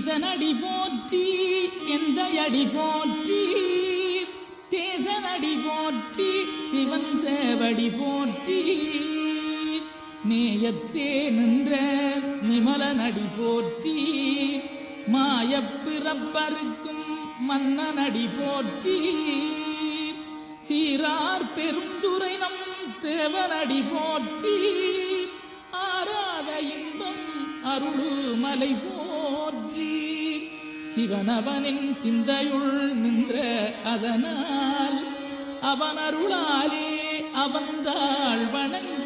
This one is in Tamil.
ஈசனடி போற்றி எந்தையடி போற்றி தேசனடி போற்றி சிவன் சேவடி போற்றி நேயத்தே நின்ற நிமலனடி போற்றி மாயப்பிறப்பருக்கும் மன்னனடி போற்றி சீரார் பெருந்துரை நம் தேவனடி போற்றி ஆராத இன்பம் அருளு மலை போற்றி சிவனவனின் சிந்தையுள் நின்ற அதனால் அவன் அருளாலே அவந்தாள் வணங்கி